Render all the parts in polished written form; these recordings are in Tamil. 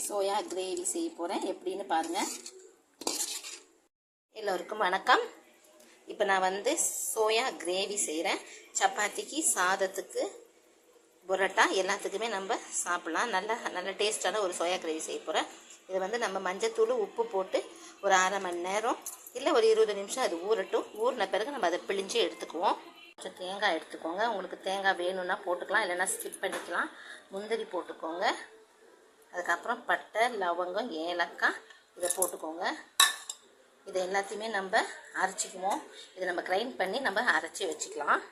சோயா கிரேவி செய்ய போகிறேன். எப்படின்னு பாருங்கள். எல்லோருக்கும் வணக்கம். இப்போ நான் சோயா கிரேவி செய்கிறேன். சப்பாத்திக்கு, சாதத்துக்கு, புரோட்டா எல்லாத்துக்குமே நம்ம சாப்பிட்லாம். நல்ல டேஸ்டான ஒரு சோயா கிரேவி செய்ய போகிறேன். இது நம்ம மஞ்சத்தூள், உப்பு போட்டு ஒரு அரை மணி நேரம் இல்லை ஒரு 20 நிமிஷம் அது ஊறட்டும். ஊறின பிறகு நம்ம அதை பிழிஞ்சு எடுத்துக்குவோம். கொஞ்சம் தேங்காய் எடுத்துக்கோங்க. உங்களுக்கு தேங்காய் வேணும்னா போட்டுக்கலாம், இல்லைன்னா ஸ்கிப் பண்ணிக்கலாம். முந்திரி போட்டுக்கோங்க. அதுக்கப்புறம் பட்டை, லவங்கம், ஏலக்காய் இதை போட்டுக்கோங்க. இதை எல்லாத்தையுமே நம்ம அரைச்சிக்குவோம். இதை நம்ம கிரைண்ட் பண்ணி நம்ம அரைச்சி வச்சுக்கலாம்.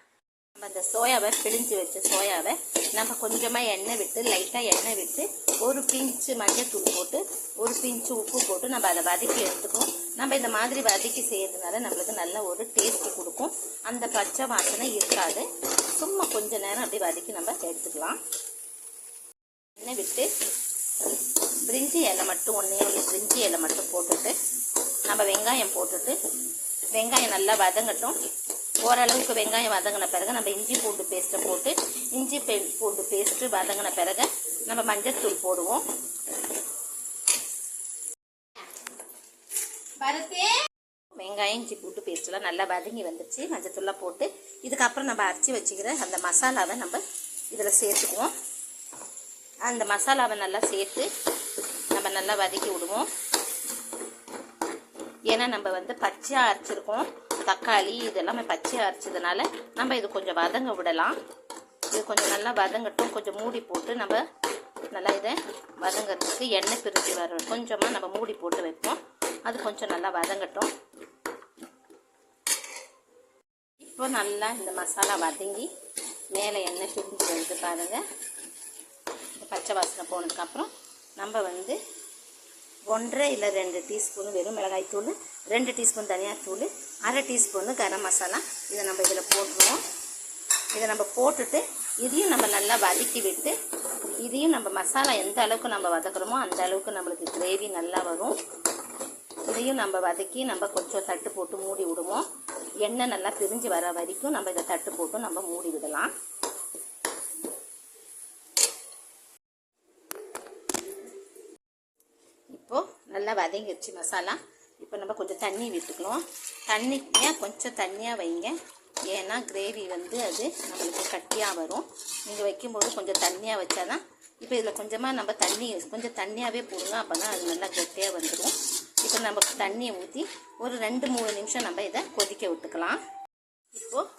நம்ம இந்த சோயாவை பிழிஞ்சு வச்ச சோயாவை நம்ம கொஞ்சமாக எண்ணெய் விட்டு, லைட்டாக எண்ணெய் விட்டு, ஒரு பிஞ்சு மஞ்சத்தூள் போட்டு, ஒரு பிஞ்சு உப்பு போட்டு நம்ம அதை வதக்கி எடுத்துக்குவோம். நம்ம இந்த மாதிரி வதக்கி செய்யறதுனால நம்மளுக்கு நல்ல ஒரு டேஸ்ட் கொடுக்கும். அந்த பச்சை வாசனை இருக்காது. சும்மா கொஞ்ச நேரம் அப்படி வதக்கி நம்ம எடுத்துக்கலாம். எண்ணெய் விட்டு பிரிஞ்சி இலை மட்டும் ஒன்று பிரிஞ்சி இலை மட்டும் போட்டுட்டு நம்ம வெங்காயம் போட்டுட்டு, வெங்காயம் நல்லா வதங்கட்டும். ஓரளவுக்கு வெங்காயம் வதங்கின பிறகு நம்ம இஞ்சி பூண்டு பேஸ்ட்டை போட்டு, இஞ்சி பூண்டு பேஸ்ட்டு வதங்கின பிறகு நம்ம மஞ்சத்தூள் போடுவோம். வெங்காயம், இஞ்சி பூண்டு பேஸ்ட்டெல்லாம் நல்லா வதங்கி வந்துச்சு. மஞ்சத்தூள்லாம் போட்டு இதுக்கப்புறம் நம்ம அரைச்சி வச்சுக்கிற அந்த மசாலாவை நம்ம இதில் சேர்த்துக்குவோம். அந்த மசாலாவை நல்லா சேர்த்து நம்ம நல்லா வதக்கி விடுவோம். ஏன்னா நம்ம பச்சையாக அரைச்சிருக்கோம். தக்காளி இதெல்லாமே பச்சையாக அரைச்சதுனால நம்ம இது கொஞ்சம் வதங்க விடலாம். இது கொஞ்சம் நல்லா வதங்கட்டும். கொஞ்சம் மூடி போட்டு நம்ம நல்லா இதை வதங்கிறதுக்கு எண்ணெய் பிரிஞ்சு வர கொஞ்சமாக நம்ம மூடி போட்டு வைப்போம். அது கொஞ்சம் நல்லா வதங்கட்டும். இப்போ நல்லா இந்த மசாலா வதங்கி மேலே எண்ணெய் பிரிஞ்சு வருது பாருங்கள். பச்சை வாசனை போனதுக்கப்புறம் நம்ம 1.5 இல்லை 2 டீஸ்பூன் வெறும் மிளகாய்த்தூள், 2 டீஸ்பூன் தனியாத்தூள், அரை டீஸ்பூன் கரம் மசாலா இதை நம்ம இதில் போட்டுருவோம். இதை நம்ம போட்டுட்டு இதையும் நம்ம நல்லா வதக்கி விட்டு, இதையும் நம்ம மசாலா எந்த அளவுக்கு நம்ம வதக்குறோமோ அந்த அளவுக்கு நம்மளுக்கு கிரேவி நல்லா வரும். இதையும் நம்ம வதக்கி நம்ம கொஞ்சம் தட்டு போட்டு மூடி விடுவோம். எண்ணெய் நல்லா பிரிஞ்சு வர வரைக்கும் நம்ம இதை தட்டு போட்டு நம்ம மூடி விடலாம். இப்போது நல்லா வதங்கிடுச்சு மசாலா. இப்போ நம்ம கொஞ்சம் தண்ணி விட்டுக்கணும். தண்ணியாக கொஞ்சம் தண்ணியாக வைங்க. ஏன்னா கிரேவி அது நம்மளுக்கு கட்டியாக வரும். நீங்கள் வைக்கும்போது கொஞ்சம் தண்ணியாக வச்சாதான். இப்போ இதில் கொஞ்சமாக நம்ம தண்ணி கொஞ்சம் தண்ணியாகவே போடுங்க. அப்போ தான் அது நல்லா கட்டியாக வந்துடும். இப்போ நம்ம தண்ணியை ஊற்றி ஒரு 2-3 நிமிஷம் நம்ம இதை கொதிக்க விட்டுக்கலாம். இப்போது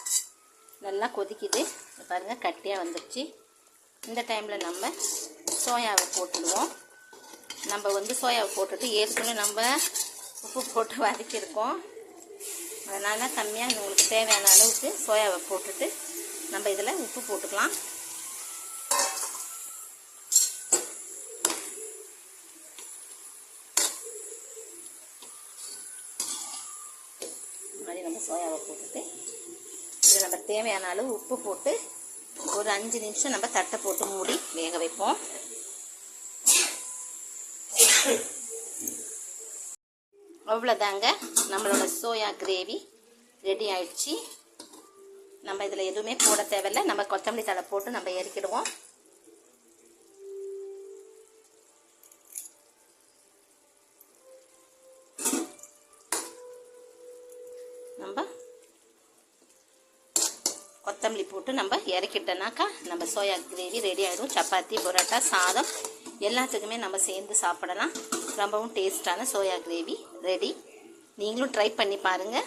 நல்லா கொதிக்குது பாருங்கள், கட்டியாக வந்துடுச்சு. இந்த டைமில் நம்ம சோயாவை போட்டுடுவோம். நம்ம சோயாவை போட்டுட்டு ஏற்கனவே நம்ம உப்பு போட்டு வதக்கியிருக்கோம். அதனால் கம்மியாக உங்களுக்கு தேவையான அளவுக்கு சோயாவை போட்டுட்டு நம்ம இதில் உப்பு போட்டுக்கலாம். இந்த மாதிரி நம்ம சோயாவை போட்டுட்டு இதில் நம்ம தேவையான அளவு உப்பு போட்டு ஒரு 5 நிமிஷம் நம்ம தட்டை போட்டு மூடி வேக வைப்போம். அவ்வளோதாங்க, நம்மளோட சோயா கிரேவி ரெடி ஆயிடுச்சு. நம்ம இதில் எதுவுமே போட தேவையில்லை. நம்ம கொத்தமல்லி தழை போட்டு நம்ம இறக்கிடுவோம். நம்ம கொத்தமல்லி போட்டு நம்ம இறக்கிட்டோன்னாக்கா நம்ம சோயா கிரேவி ரெடி ஆகிடும். சப்பாத்தி, பரோட்டா, சாதம் எல்லாத்துக்குமே நம்ம சேர்ந்து சாப்பிடலாம். ரொம்பவும் டேஸ்டான சோயா கிரேவி ரெடி. நீங்களும் ட்ரை பண்ணி பாருங்கள்.